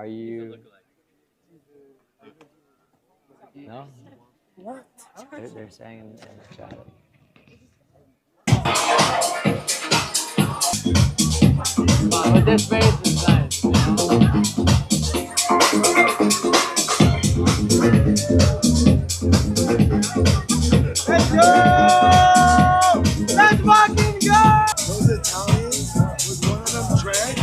Are you? No? What? They're saying in the chat. But this bass is nice, you know? Let's go! Let's fucking go! Those Italians, was one of them trans?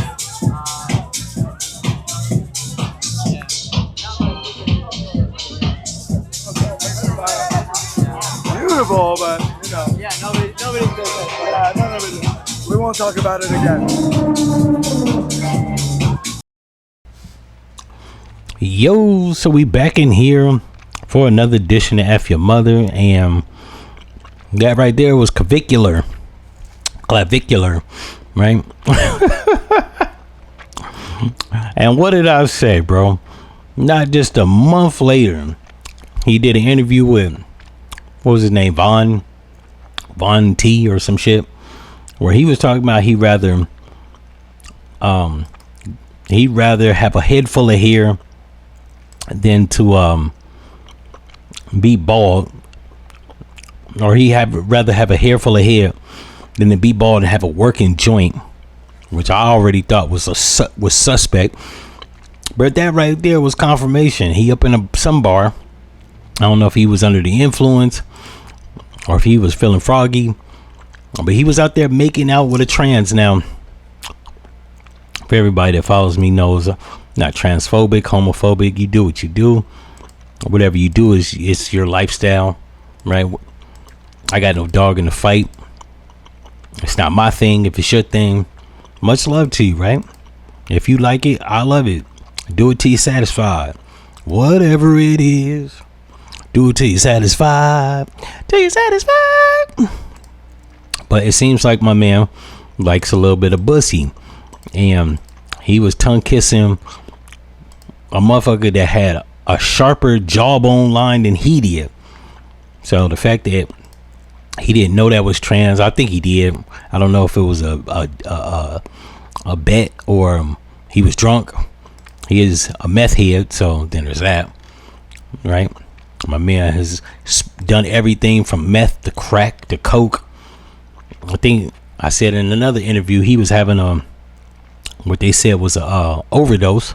Beautiful, but you know. Yeah, nobody says that. Yeah, no, we won't talk about it again. Yo, so we back in here for another edition of F-ya-Motha, and that right there was Clavicular, right? And what did I say, bro? Not just a month later, he did an interview with, what was his name, Von T or some shit, where he was talking about he'd rather have a head full of hair than to be bald, or rather have a hair full of hair than to be bald and have a working joint, which I already thought was suspect. But that right there was confirmation. He up in some bar. I don't know if he was under the influence or if he was feeling froggy, but he was out there making out with a trans. Now, for everybody that follows me knows, not transphobic, homophobic. You do what you do. Whatever you do it's your lifestyle, right? I got no dog in the fight. It's not my thing. If it's your thing, much love to you, right? If you like it, I love it. Do it till you're satisfied. Whatever it is, do it till you're satisfied. Till you're satisfied. But it seems like my man likes a little bit of bussy, and he was tongue kissing a motherfucker that had a sharper jawbone line than he did. So the fact that he didn't know that was trans, I think he did. I don't know if it was a bet or he was drunk. He is a meth head, so then there's that, right? My man has done everything from meth to crack to coke. I think I said in another interview he was having what they said was a overdose.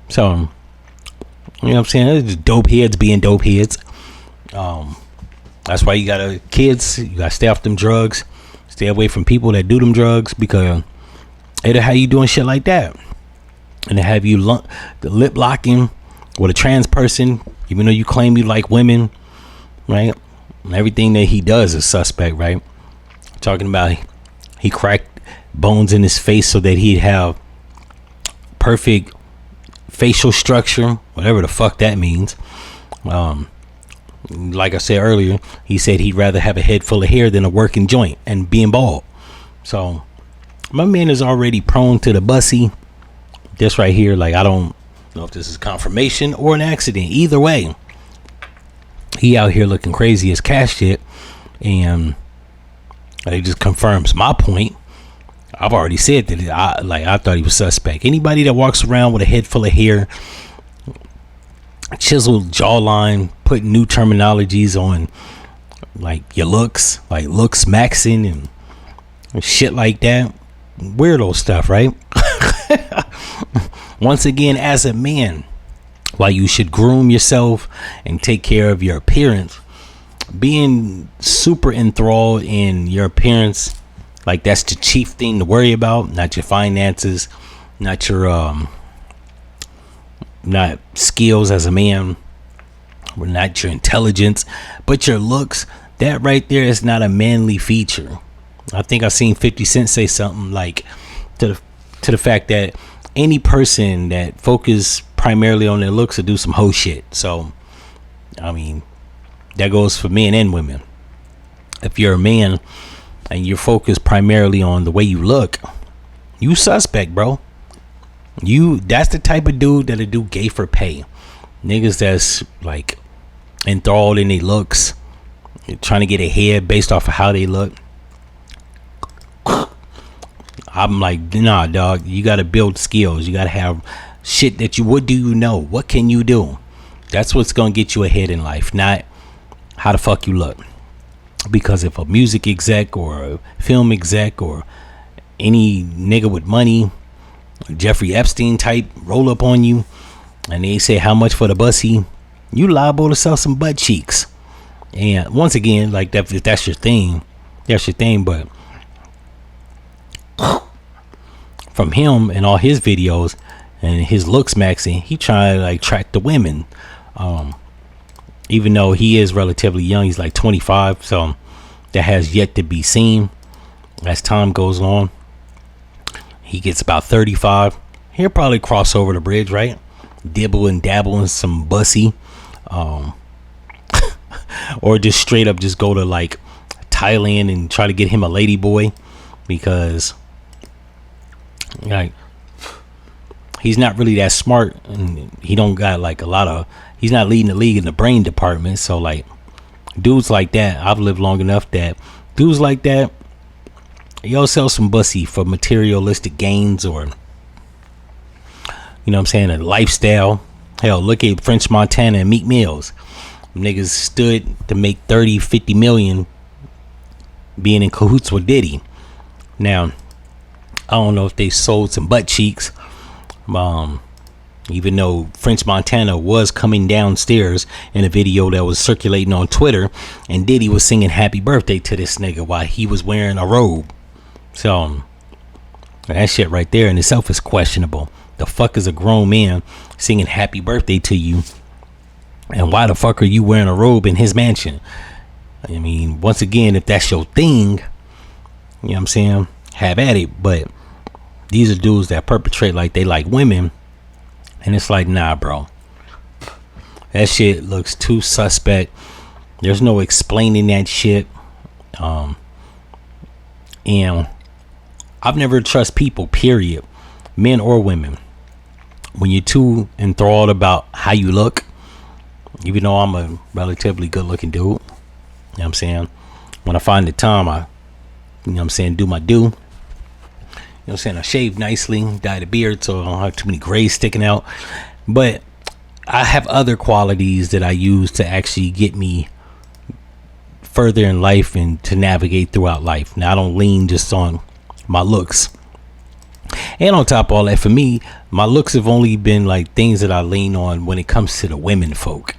So, you know what I'm saying? It's just dope heads being dope heads. That's why you gotta stay off them drugs. Stay away from people that do them drugs, because it'll have you doing shit like that. And to have you lip locking with a trans person, even though you claim you like women, right? And everything that he does is suspect, right? Talking about he cracked bones in his face so that he'd have perfect facial structure, whatever the fuck that means. Like I said earlier, he said he'd rather have a head full of hair than a working joint and being bald. So my man is already prone to the bussy. This right here, like, I don't know if this is confirmation or an accident. Either way, he out here looking crazy as cash shit, and it just confirms my point. I've already said that I thought he was suspect. Anybody that walks around with a head full of hair, chiseled jawline, putting new terminologies on like your looks, like looks maxing and shit like that, weirdo stuff, right? Once again, as a man, while you should groom yourself and take care of your appearance, being super enthralled in your appearance, like that's the chief thing to worry about, not your finances, not your not skills as a man, or not your intelligence, but your looks. That right there is not a manly feature. I think I seen 50 Cent say something like to the fact that any person that focus primarily on their looks will do some hoe shit. So I mean, that goes for men and women. If you're a man and you're focused primarily on the way you look, you suspect, bro. That's the type of dude that'll do gay for pay. Niggas that's like enthralled in their looks, trying to get ahead based off of how they look. I'm like, nah, dog, you gotta build skills. You gotta have shit that you, what do you know? What can you do? That's what's gonna get you ahead in life, not how the fuck you look. Because if a music exec or a film exec or any nigga with money, Jeffrey Epstein type, roll up on you and they say how much for the bussy, you liable to sell some butt cheeks. And once again, like that, if that's your thing, that's your thing. But from him and all his videos and his looks maxing, he trying to like track the women. Even though he is relatively young, he's like 25, so that has yet to be seen as time goes on. He gets about 35, he'll probably cross over the bridge, right? Dibble and dabble in some bussy, or just straight up just go to like Thailand and try to get him a lady boy, because like he's not really that smart and he don't got like a lot of, he's not leading the league in the brain department. So like dudes like that, I've lived long enough that dudes like that, you'll sell some bussy for materialistic gains, or you know what I'm saying, a lifestyle. Hell, look at French Montana and Meek Mills. Niggas stood to make 30-50 million being in cahoots with Diddy. Now I don't know if they sold some butt cheeks, even though French Montana was coming downstairs in a video that was circulating on Twitter, and Diddy was singing happy birthday to this nigga while he was wearing a robe. So that shit right there in itself is questionable. The fuck is a grown man singing happy birthday to you, and why the fuck are you wearing a robe in his mansion? I mean, once again, if that's your thing, you know what I'm saying, have at it. But these are dudes that perpetrate like they like women, and it's like, nah, bro, that shit looks too suspect. There's no explaining that shit. And I've never trust people, period, men or women, when you're too enthralled about how you look. Even though I'm a relatively good looking dude, you know what I'm saying, when I find the time, I, you know what I'm saying, do my do. You know what I'm saying, I shave nicely, dye the beard so I don't have too many grays sticking out. But I have other qualities that I use to actually get me further in life and to navigate throughout life. Now I don't lean just on my looks. And on top of all that, for me, my looks have only been like things that I lean on when it comes to the women folk.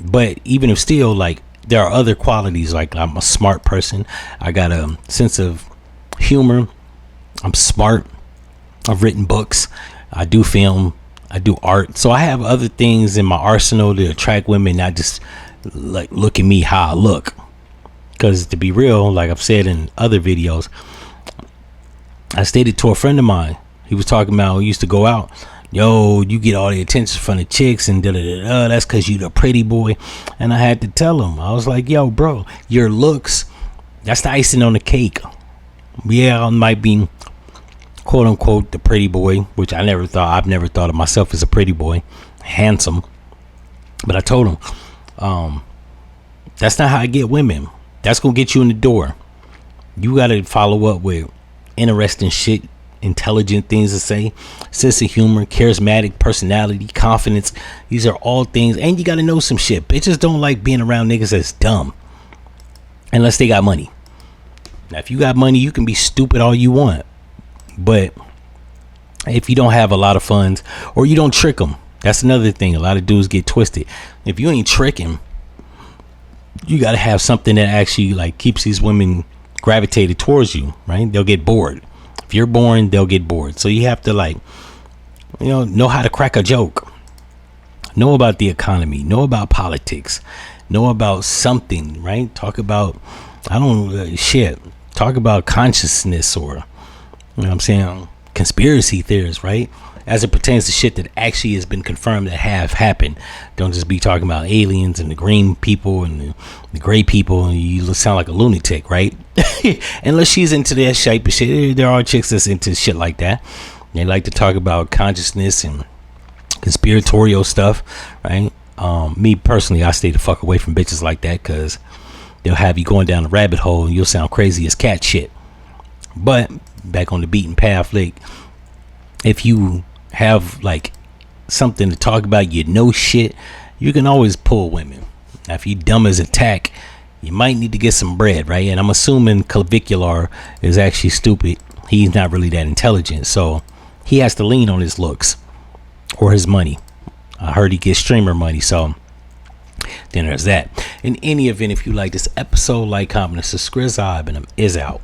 But even if still, like, there are other qualities. Like, I'm a smart person. I got a sense of humor. I'm smart. I've written books. I do film. I do art. So I have other things in my arsenal to attract women, not just like look at me how I look. Because to be real, like I've said in other videos, I stated to a friend of mine, he was talking about, he used to go out, yo, you get all the attention from the chicks and da-da-da-da, that's because you the pretty boy. And I had to tell him, I was like, yo, bro, your looks, that's the icing on the cake. Yeah, I might be quote unquote the pretty boy, which I've never thought of myself as a pretty boy, handsome. But I told him, that's not how I get women. That's gonna get you in the door. You gotta follow up with interesting shit, intelligent things to say, sense of humor, charismatic personality, confidence. These are all things, and you gotta know some shit. Bitches don't like being around niggas that's dumb unless they got money. Now if you got money, you can be stupid all you want, but if you don't have a lot of funds, or you don't trick them, that's another thing. A lot of dudes get twisted. If you ain't tricking, you gotta have something that actually like keeps these women gravitated towards you, right? They'll get bored. If you're boring, they'll get bored. So you have to, like, you know how to crack a joke, know about the economy, know about politics, know about something, right? Talk about, talk about consciousness, or, you know what I'm saying, conspiracy theories, right? As it pertains to shit that actually has been confirmed that have happened. Don't just be talking about aliens and the green people and the gray people and you sound like a lunatic, right? Unless she's into that type of shit. There are chicks that's into shit like that. They like to talk about consciousness and conspiratorial stuff, right? Me personally, I stay the fuck away from bitches like that, because they'll have you going down a rabbit hole and you'll sound crazy as cat shit. But back on the beaten path, like, if you have like something to talk about, you know shit, you can always pull women. Now, if you dumb as a tack, you might need to get some bread, right? And I'm assuming Clavicular is actually stupid. He's not really that intelligent, so he has to lean on his looks or his money. I heard he gets streamer money, so then there's that. In any event, if you like this episode, like, comment, and subscribe, and I'm out.